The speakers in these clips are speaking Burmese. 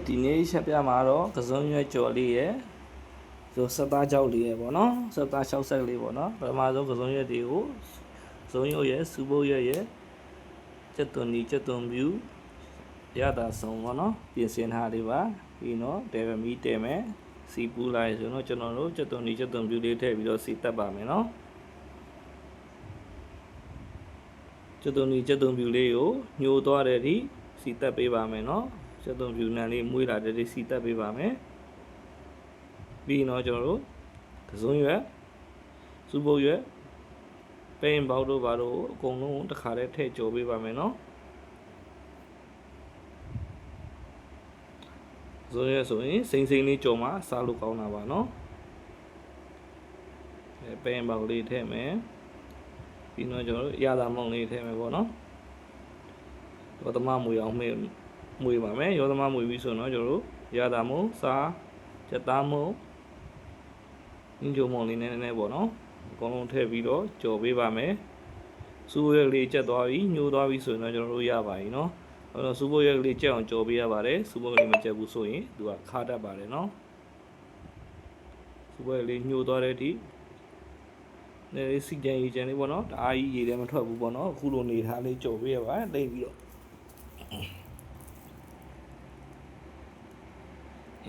ဒီနေ့ချက်ပြမှာတော့ကစုံရွက်ကြော်လေးရယ်ဆိုစက်သားကြောက်လေးရယ်ပေါ့နော်စက်သား60ဆက်လေးပေါ့နော်ပထမဆုံးကစုံရွက်တွေကိုကစုံရွက်ရယ်စူပုတ်ရွက်ရယ်ကျက်သွန်ဒီကျက်သွန်ပြူရတာဆုံးပေါ့နော်ပြင်ဆင်ထားလေးပါပြီးတော့တယ်မီတဲမယ်စီပူးလိုက်ဆိုတော့ကျွန်တော်တို့ကျက်သွန်ဒီကျက်သွန်ပြူလေးထည့်ပြီးတော့စီတက်ပါမယ်နော်ကျက်သွန်ဒီကျက်သွန်ပြူလေးကိုညှိုးသွားတဲ့ဒီစီတက်ပေးပါမယ်နော်ကျက်သွန်ပြူနံလေးမွေးလာတဲ့ဒီစီတက်ပေးပါမယ်ပြီးတော့ကျွန်တော်တို့ကစုံရွက်စူပုတ်ရွက်ပိန်ပေါက်တို့ဘာတို့အကုန်လုံးတစ်ခါတည်းထည့်ကြော်ပေးပါမယ်နော်ဆိုရဆိုရင်စိမ့်စိမ့်လေးကြော်မှာစားလို့ကောင်းတာပါနော်ပိန်ပေါက်လေးထည့်မယ်ပြီးတော့ကျွန်တော်တို့ရတာမုံလေးထည့်မယ်ပေါ့နော်ရောသမမွေအောင်မွေပါမယ်ရောသမမွေပြီးဆိုတော့ကျွန်တော်တို့ရတာမုံစားချက်သားမုံညှို့မုံလေးနည်းနည်းပေါ့နော်အကုန်လုံးထည့်ပြီးတော့ကြော်ပေးပါမယ်စူးရွက်လေးကျက်သွားပြီညှိုးသွားပြီဆိုရင်တော့ကျွန်တော်တို့ရပါပြီနော်အဲ့တော့စူးပုတ်ရွက်ကလေးကျက်အောင်ကြော်ပေးရပါတယ်စူးပုတ်လေးမကျက်ဘူးဆိုရင်သူကခါတတ်ပါတယ်နော်စူးပုတ်ရွက်လေးညှိုးသွားတဲ့အထိနေစီကြံရီကြံလေးပေါ့နော်တအားကြီးရေလည်းမထွက်ဘူးပေါ့နော်အခုလိုနေထားလေးကြော်ပေးရပါတိတ်ပြီးတော့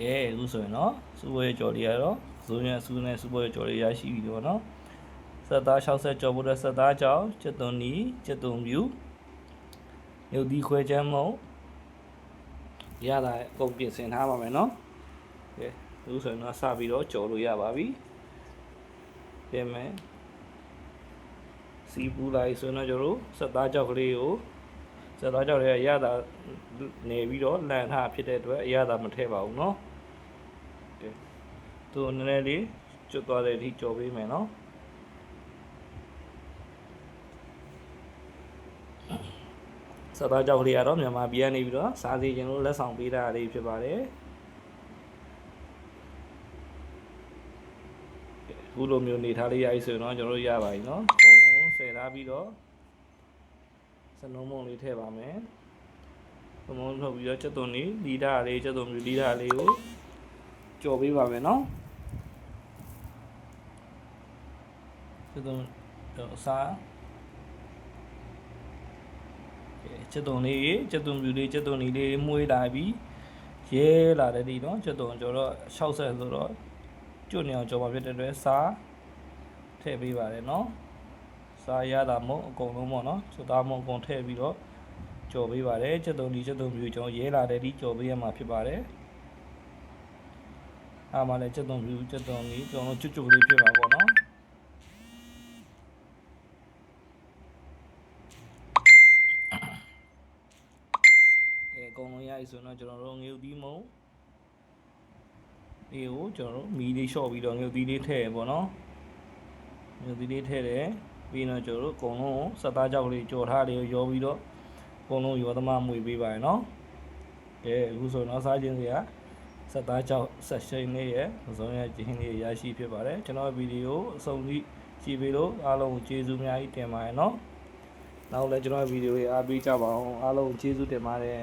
အခုဆိုရင်နော်စူးပုတ်ရွက်ကြော်လေးရတော့ဇုံရစူးနဲ့စူးပုတ်ရွက်ကြော်လေးရရှိပြီပေါ့နော်စက်သား60ကြော်ဖို့တဲ့စက်သားကြောင်ကျက်သွန်နီကျက်သွန်ပြူမြုပ်သီးခွဲချမ်းမုံရတာအကုန်ပြင်ဆင်ထားပါမယ်နော်ကဲအခုဆိုရင်တော့စပြီးတော့ကြော်လို့ရပါပြီပြင်မယ်စီပူလိုက်ဆိုတော့ကျွန်တော်တို့စက်သားကြောက်ကလေးကိုစက်သားကြောက်လေးရတာနေပြီးတော့လန်ထားဖြစ်တဲ့အတွက်ရတာမထည့်ပါဘူးနော်ကဲသူနည်းနည်းလေးကျွတ်သွားတဲ့အထိကြော်ပေးမယ်နော်စက်သားကြောက်ကလေးကတော့မြန်မာပြည်ကနေပြီးတော့စားစီခြင်းလို့လက်ဆောင်ပေးတာလေးဖြစ်ပါတယ်အခုလိုမျိုးနေထားလေးရပြီဆိုရင်တော့ကျွန်တော်တို့ရပါပြီเนาะအကုန်လုံးဆယ်ထားပြီးတော့စနုံးမုံလေးထည့်ပါမယ်စနုံးထုတ်ပြီးတော့ကျက်သွန်လေးလီတာလေးကျက်သွန်ပြီးလီတာလေးကိုကြော်ပေးပါမယ်เนาะကျက်သွန်စားကျက်သွန်လေးကျက်သွန်ပြူလေးကျက်သွန်နီလေးမှုေးလာပြီးရဲလာတဲ့ဒီတော့ကျက်သွန်ကျော်တော့60ဆိုတော့ကျွတ်နေအောင်ကြော်ပါဖြစ်တဲ့အတွက်စားထည့်ပေးပါတယ်เนาะစားရတာမို့အကုန်လုံးပေါ့เนาะကျက်သားမို့အကုန်ထည့်ပြီးတော့ကြော်ပေးပါတယ်ကျက်သွန်ဒီကျက်သွန်ပြူကျွန်တော်ရဲလာတဲ့ဒီကြော်ပေးရမှာဖြစ်ပါတယ်အားမလည်းကျက်သွန်ပြူကျက်သွန်နီကျွန်တော်ကျွတ်ကျွတ်လေးဖြစ်မှာပေါ့เนาะအကုန်လုံးရပြီဆိုတော့ကျွန်တော်တို့ငရုတ်သီးမုံဒီကိုကျွန်တော်တို့မီလေးလျှော့ပြီးတော့ငရုတ်သီးလေးထည့်ရပေါ့နော်ငရုတ်သီးလေးထည့်တယ်ပြီးတော့ကျွန်တော်တို့အကုန်လုံးစက်သားကြောက်လေးကြော်ထားလေးရောပြီးတော့အကုန်လုံးရောသမမွေပေးပါရနော်အခုဆိုတော့စားခြင်းစရာစက်သားကြောက်ဆက်ရှိန်လေးရဲ့အစုံရခြင်းလေးရရှိဖြစ်ပါတယ်ကျွန်တော်ဗီဒီယိုအဆုံးထိကြည့်ပြီးလို့အားလုံးကျေးဇူးများကြီးတင်ပါတယ်နော်နောက်လည်းကျွန်တော်ဗီဒီယိုတွေအားပေးကြပါအောင်အားလုံးကျေးဇူးတင်ပါတယ်